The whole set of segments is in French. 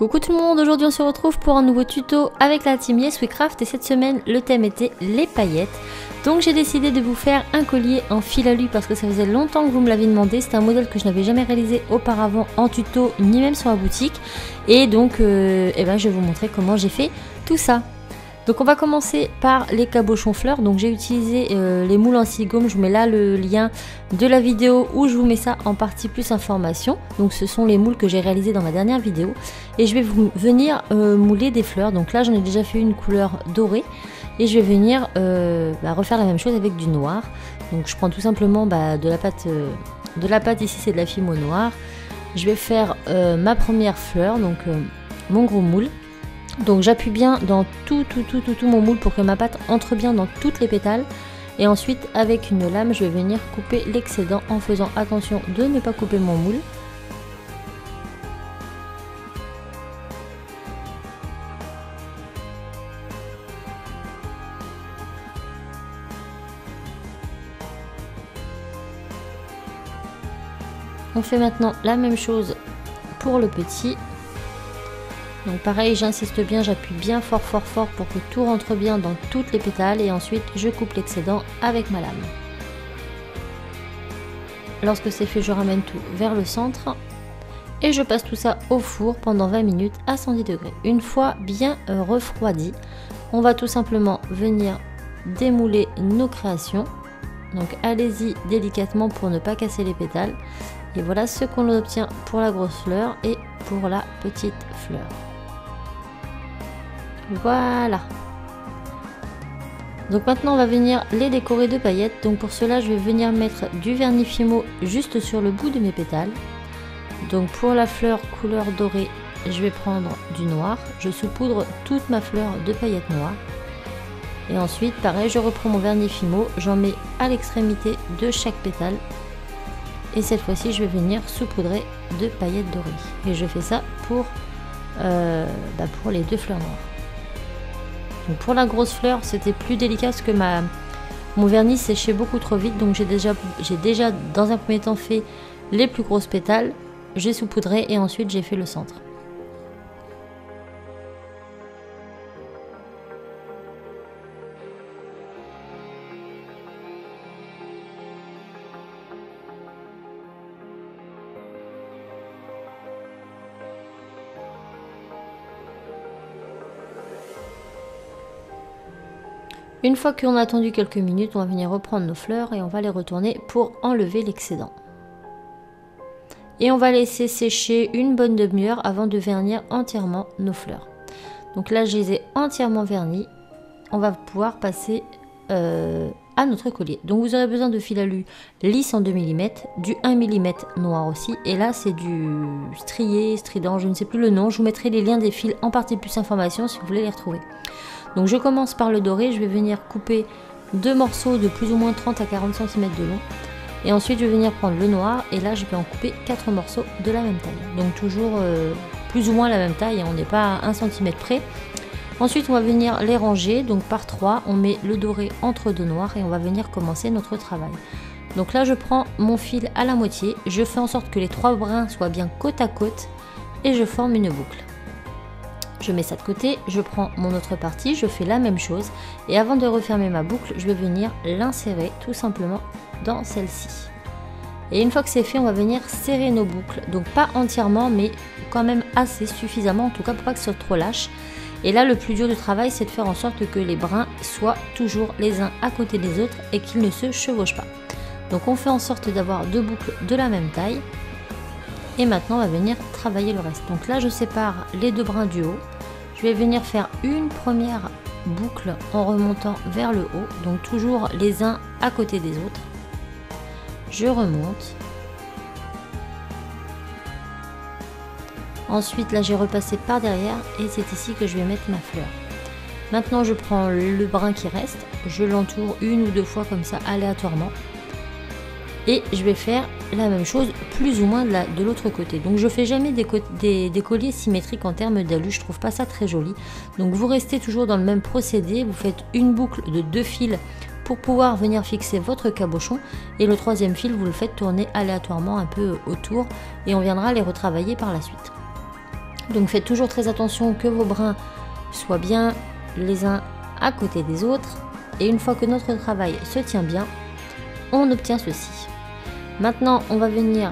Coucou tout le monde, aujourd'hui on se retrouve pour un nouveau tuto avec la team Yes We Craft et cette semaine le thème était les paillettes. Donc j'ai décidé de vous faire un collier en fil à lui parce que ça faisait longtemps que vous me l'aviez demandé. C'est un modèle que je n'avais jamais réalisé auparavant en tuto ni même sur la boutique. Et donc je vais vous montrer comment j'ai fait tout ça. Donc on va commencer par les cabochons fleurs. Donc j'ai utilisé les moules en silicone. Je vous mets là le lien de la vidéo où je vous mets ça en partie plus information. Donc ce sont les moules que j'ai réalisés dans ma dernière vidéo. Et je vais venir mouler des fleurs. Donc là j'en ai déjà fait une couleur dorée. Et je vais venir refaire la même chose avec du noir. Donc je prends tout simplement de la pâte, ici c'est de la fimo noire. Je vais faire ma première fleur, donc mon gros moule. Donc j'appuie bien dans tout mon moule pour que ma pâte entre bien dans toutes les pétales. Et ensuite avec une lame je vais venir couper l'excédent en faisant attention de ne pas couper mon moule. On fait maintenant la même chose pour le petit. Donc pareil, j'insiste bien, j'appuie bien fort pour que tout rentre bien dans toutes les pétales et ensuite je coupe l'excédent avec ma lame. Lorsque c'est fait, je ramène tout vers le centre et je passe tout ça au four pendant 20 minutes à 110 degrés. Une fois bien refroidi, on va tout simplement venir démouler nos créations. Donc allez-y délicatement pour ne pas casser les pétales. Et voilà ce qu'on obtient pour la grosse fleur et pour la petite fleur. Voilà. Donc maintenant on va venir les décorer de paillettes. Donc pour cela je vais venir mettre du vernis fimo juste sur le bout de mes pétales. Donc pour la fleur couleur dorée, je vais prendre du noir. Je saupoudre toute ma fleur de paillettes noires. Et ensuite pareil, je reprends mon vernis fimo, j'en mets à l'extrémité de chaque pétale. Et cette fois-ci, je vais venir saupoudrer de paillettes dorées. Et je fais ça pour les deux fleurs noires. Donc pour la grosse fleur, c'était plus délicat parce que mon vernis séchait beaucoup trop vite. Donc j'ai déjà dans un premier temps fait les plus grosses pétales. J'ai saupoudré et ensuite j'ai fait le centre. Une fois qu'on a attendu quelques minutes, on va venir reprendre nos fleurs et on va les retourner pour enlever l'excédent. Et on va laisser sécher une bonne demi-heure avant de vernir entièrement nos fleurs. Donc là, je les ai entièrement vernis. On va pouvoir passer à notre collier. Donc vous aurez besoin de fil alu lisse en 2 mm, du 1 mm noir aussi. Et là, c'est du strié, strident, je ne sais plus le nom. Je vous mettrai les liens des fils en partie plus information si vous voulez les retrouver. Donc je commence par le doré, je vais venir couper 2 morceaux de plus ou moins 30 à 40 cm de long. Et ensuite je vais venir prendre le noir et là je vais en couper 4 morceaux de la même taille. Donc toujours plus ou moins la même taille, on n'est pas à 1 cm près. Ensuite on va venir les ranger, donc par 3, on met le doré entre deux noirs et on va venir commencer notre travail. Donc là je prends mon fil à la moitié, je fais en sorte que les 3 brins soient bien côte à côte et je forme une boucle. Je mets ça de côté, je prends mon autre partie, je fais la même chose et avant de refermer ma boucle, je vais venir l'insérer tout simplement dans celle-ci. Et une fois que c'est fait, on va venir serrer nos boucles, donc pas entièrement mais quand même assez suffisamment en tout cas pour pas que ce soit trop lâche. Et là le plus dur du travail c'est de faire en sorte que les brins soient toujours les uns à côté des autres et qu'ils ne se chevauchent pas. Donc on fait en sorte d'avoir 2 boucles de la même taille. Et maintenant on va venir travailler le reste. Donc là je sépare les 2 brins du haut. Je vais venir faire une première boucle en remontant vers le haut. Donc toujours les uns à côté des autres. Je remonte. Ensuite là j'ai repassé par derrière et c'est ici que je vais mettre ma fleur. Maintenant je prends le brin qui reste. Je l'entoure 1 ou 2 fois comme ça aléatoirement. Et je vais faire la même chose plus ou moins de l'autre côté. Donc je fais jamais des colliers symétriques en termes d'alu, je trouve pas ça très joli. Donc vous restez toujours dans le même procédé, vous faites une boucle de 2 fils pour pouvoir venir fixer votre cabochon et le 3e fil vous le faites tourner aléatoirement un peu autour et on viendra les retravailler par la suite. Donc faites toujours très attention que vos brins soient bien les uns à côté des autres. Et une fois que notre travail se tient bien, on obtient ceci. Maintenant, on va venir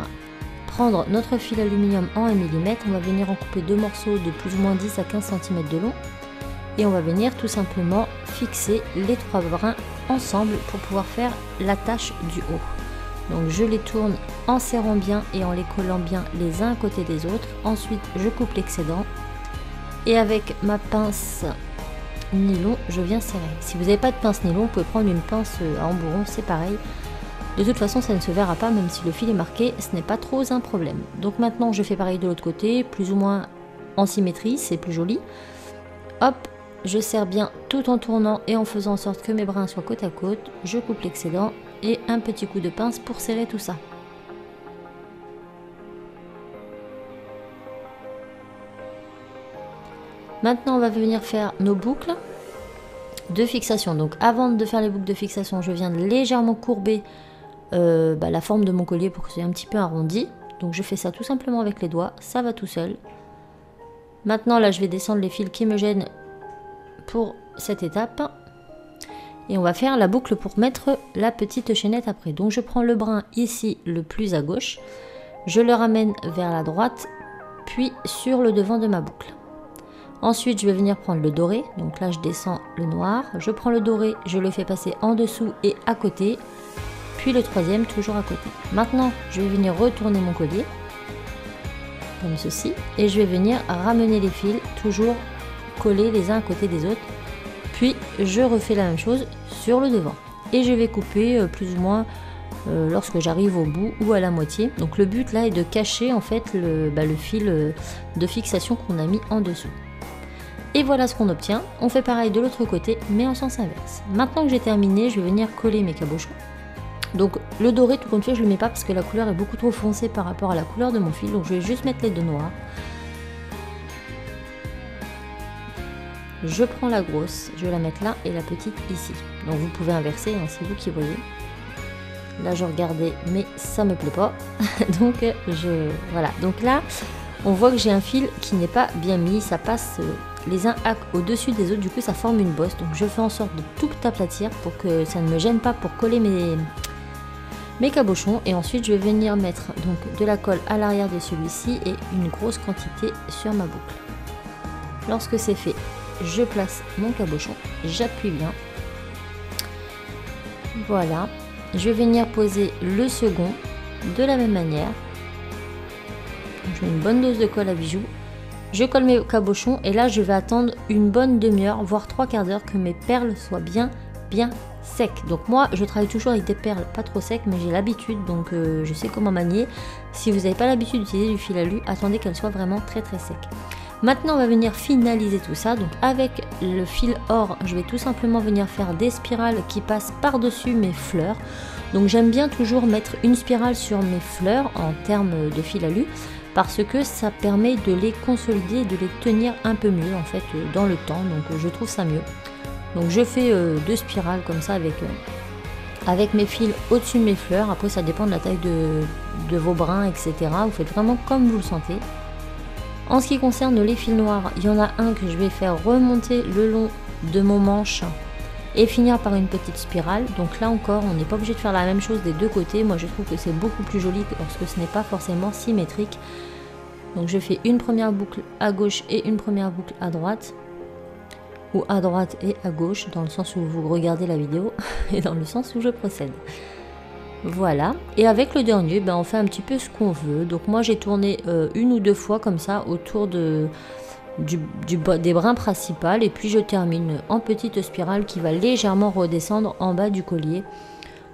prendre notre fil aluminium en 1 mm. On va venir en couper 2 morceaux de plus ou moins 10 à 15 cm de long. Et on va venir tout simplement fixer les 3 brins ensemble pour pouvoir faire l'attache du haut. Donc je les tourne en serrant bien et en les collant bien les uns à côté des autres. Ensuite, je coupe l'excédent. Et avec ma pince nylon, je viens serrer. Si vous n'avez pas de pince nylon, vous pouvez prendre une pince à embourron, c'est pareil. De toute façon, ça ne se verra pas, même si le fil est marqué, ce n'est pas trop un problème. Donc maintenant, je fais pareil de l'autre côté, plus ou moins en symétrie, c'est plus joli. Hop, je serre bien tout en tournant et en faisant en sorte que mes brins soient côte à côte. Je coupe l'excédent et un petit coup de pince pour serrer tout ça. Maintenant, on va venir faire nos boucles de fixation. Donc avant de faire les boucles de fixation, je viens de légèrement courber la forme de mon collier pour que ce soit un petit peu arrondi. Donc je fais ça tout simplement avec les doigts, ça va tout seul. Maintenant là, je vais descendre les fils qui me gênent pour cette étape. Et on va faire la boucle pour mettre la petite chaînette après. Donc je prends le brin ici le plus à gauche, je le ramène vers la droite, puis sur le devant de ma boucle. Ensuite, je vais venir prendre le doré. Donc là, je descends le noir. Je prends le doré, je le fais passer en dessous et à côté. Puis le troisième, toujours à côté. Maintenant, je vais venir retourner mon collier, comme ceci. Et je vais venir ramener les fils, toujours collés les uns à côté des autres. Puis, je refais la même chose sur le devant. Et je vais couper plus ou moins lorsque j'arrive au bout ou à la moitié. Donc le but là est de cacher en fait le fil de fixation qu'on a mis en dessous. Et voilà ce qu'on obtient. On fait pareil de l'autre côté, mais en sens inverse. Maintenant que j'ai terminé, je vais venir coller mes cabochons. Donc le doré, tout compte fait, je ne le mets pas parce que la couleur est beaucoup trop foncée par rapport à la couleur de mon fil. Donc je vais juste mettre les deux noirs. Je prends la grosse, je vais la mettre là et la petite ici. Donc vous pouvez inverser, hein, c'est vous qui voyez. Là je regardais, mais ça me plaît pas. Donc voilà. Donc là, on voit que j'ai un fil qui n'est pas bien mis, ça passe les uns au-dessus des autres, du coup ça forme une bosse. Donc je fais en sorte de tout aplatir pour que ça ne me gêne pas pour coller mes cabochons. Et ensuite je vais venir mettre donc de la colle à l'arrière de celui-ci et une grosse quantité sur ma boucle. Lorsque c'est fait, je place mon cabochon, j'appuie bien. Voilà, je vais venir poser le second de la même manière. Je mets une bonne dose de colle à bijoux. Je colle mes cabochons et là je vais attendre une bonne demi-heure, voire 3/4 d'heure que mes perles soient bien secs. Donc moi je travaille toujours avec des perles pas trop secs, mais j'ai l'habitude, donc je sais comment manier. Si vous n'avez pas l'habitude d'utiliser du fil alu, attendez qu'elle soit vraiment très sec. Maintenant on va venir finaliser tout ça. Donc avec le fil or, je vais tout simplement venir faire des spirales qui passent par-dessus mes fleurs. Donc j'aime bien toujours mettre une spirale sur mes fleurs en termes de fil alu, parce que ça permet de les consolider et de les tenir un peu mieux en fait dans le temps. Donc je trouve ça mieux. Donc je fais 2 spirales comme ça avec mes fils au-dessus de mes fleurs. Après ça dépend de la taille de vos brins, etc. Vous faites vraiment comme vous le sentez. En ce qui concerne les fils noirs, il y en a un que je vais faire remonter le long de mon manche et finir par une petite spirale. Donc là encore, on n'est pas obligé de faire la même chose des deux côtés. Moi je trouve que c'est beaucoup plus joli lorsque ce n'est pas forcément symétrique. Donc je fais une première boucle à gauche et une première boucle à droite, ou à droite et à gauche, dans le sens où vous regardez la vidéo et dans le sens où je procède. Voilà, et avec le dernier, on fait un petit peu ce qu'on veut. Donc moi j'ai tourné 1 ou 2 fois comme ça autour des brins principaux, et puis je termine en petite spirale qui va légèrement redescendre en bas du collier.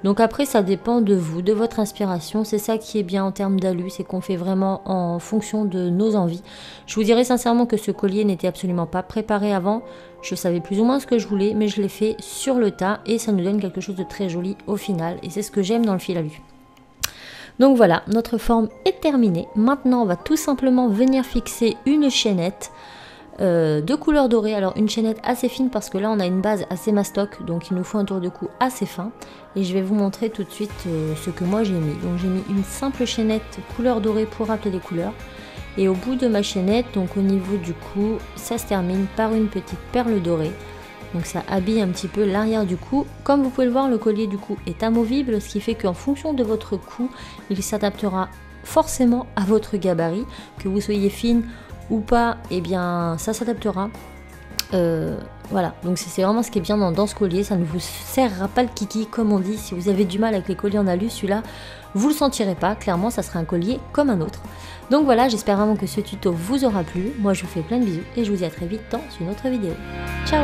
Donc après ça dépend de vous, de votre inspiration. C'est ça qui est bien en termes d'alu, c'est qu'on fait vraiment en fonction de nos envies. Je vous dirais sincèrement que ce collier n'était absolument pas préparé avant. Je savais plus ou moins ce que je voulais, mais je l'ai fait sur le tas et ça nous donne quelque chose de très joli au final. Et c'est ce que j'aime dans le fil alu. Donc voilà, notre forme est terminée. Maintenant on va tout simplement venir fixer une chaînette de couleur dorée. Alors une chaînette assez fine parce que là on a une base assez mastoc, donc il nous faut un tour de cou assez fin. Et je vais vous montrer tout de suite ce que moi j'ai mis. Donc j'ai mis une simple chaînette couleur dorée pour rappeler les couleurs. Et au bout de ma chaînette, donc au niveau du cou, ça se termine par une petite perle dorée. Donc ça habille un petit peu l'arrière du cou. Comme vous pouvez le voir, le collier du cou est amovible, ce qui fait qu'en fonction de votre cou, il s'adaptera forcément à votre gabarit. Que vous soyez fine ou pas, eh bien ça s'adaptera. Voilà, donc c'est vraiment ce qui est bien dans ce collier, ça ne vous serrera pas le kiki comme on dit. Si vous avez du mal avec les colliers en alu, celui-là vous le sentirez pas, clairement ça sera un collier comme un autre. Donc voilà, j'espère vraiment que ce tuto vous aura plu. Moi je vous fais plein de bisous et je vous dis à très vite dans une autre vidéo. Ciao.